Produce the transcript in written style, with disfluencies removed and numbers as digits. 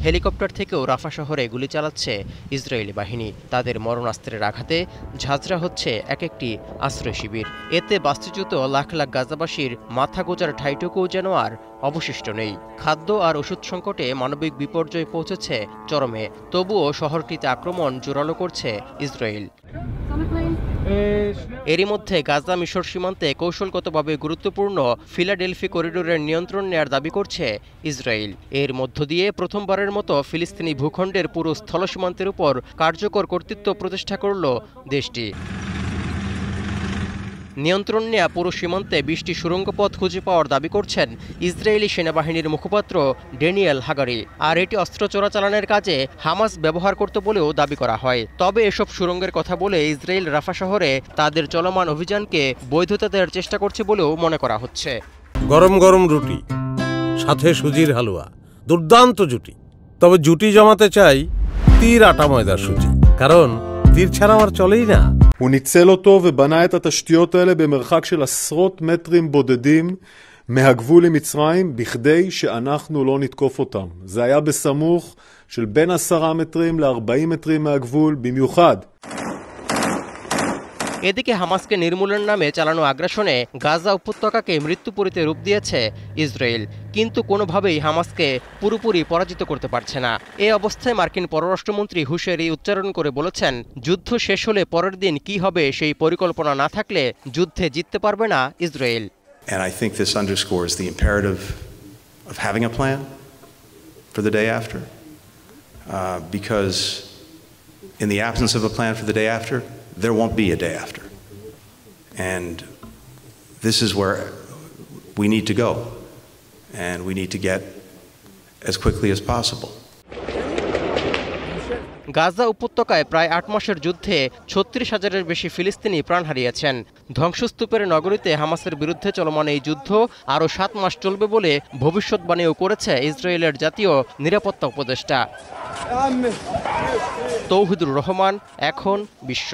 Helicopter থেকেও রাফা শহরে গুলি চালাচ্ছে ইসরায়েলি বাহিনী। তাদের মরণাস্ত্রের আঘাতে ঝাঁঝরা হচ্ছে এক একটি আশ্রয় শিবির। এতে বাস্তুচ্যুত লাখ লাখ গাজাবাসীর মাথা গোজার ঠাইটুকুও যেন আর অবশিষ্ট নেই। খাদ্য আর ওষুধ সংকটে মানবিক বিপর্যয় পৌঁছেছে চরমে। তবুও শহরটিতে আক্রমণ জোরালো করছে ইসরায়েল। এরই মধ্যে গাজা মিশর সীমান্তে কৌশলগতভাবে গুরুত্বপূর্ণ ফিলাডেলফি করিডোরের নিয়ন্ত্রণ নেয়ার দাবি করছে ইসরায়েল। এর মধ্য দিয়ে প্রথমবারের মতো ফিলিস্তিনি ভূখণ্ডের পুরো স্থলসীমান্তের উপর কার্যকর কর্তৃত্ব প্রতিষ্ঠা করল দেশটি। নিয়ন্ত্রণ নেয়া পুরো সীমান্তে ২০টি সুড়ঙ্গপথ খুঁজে পাওয়ার দাবি করছেন ইসরায়েলি সেনাবাহিনীর মুখপাত্র ড্যানিয়েল হাগারি। আর এটি অস্ত্র চোরাচালানের কাজে হামাস ব্যবহার করতে বলেও দাবি করা হয়। তবে এসব সুড়ঙ্গের কথা বলে ইসরায়েল রাফা শহরে তাদের চলমান অভিযানকে বৈধতা দেওয়ার চেষ্টা করছে বলেও মনে করা হচ্ছে। গরম গরম রুটি, সাথে সুজির হালুয়া, দুর্দান্ত জুটি। তবে জুটি জমাতে চাই তীর আটা ময়দার সুজি, কারণ তীর ছাড়া আমার চলেই না। הוא ניצל אותו ובנה את התשתיות האלה במרחק של עשרות מטרים בודדים מהגבול למצרים בכדי שאנחנו לא נתקוף אותם. זה היה בסמוך של בין 10 מטרים ל-40 מטרים מהגבול במיוחד. এদিকে হামাসকে নির্মূলের নামে চালানো আগ্রাসনে গাজা উপত্যকাকে মৃত্যুপুরীতে রূপ দিয়েছে ইসরায়েল, কিন্তু কোনোভাবেই হামাসকে পুরোপুরি পরাজিত করতে পারছে না। এই অবস্থায় মার্কিন পররাষ্ট্রমন্ত্রী হুঁশিয়ারি উচ্চারণ করে বলেছেন, যুদ্ধ শেষ হলে পরের দিন কি হবে সেই পরিকল্পনা না থাকলে যুদ্ধে জিততে পারবে না Israel. And I think this underscores the imperative of having a plan for the day after, because in the absence of a plan for the day after, there won't be a day after. And this is where we need to go, and we need to get as quickly as possible. Gaza উপত্যকায় প্রায় ৮ মাসের যুদ্ধে ৩৬,০০০-এর বেশি ফিলিস্তিনি প্রাণ হারিয়েছেন। ধ্বংসস্তূপের নগরীতে হামাসের বিরুদ্ধে চলমান এই যুদ্ধ আরও ৭ মাস চলবে বলে ভবিষ্যৎবাণীও করেছে ইসরায়েলের জাতীয় নিরাপত্তা উপদেষ্টা। তৌহিদুর রহমান, এখন বিশ্ব।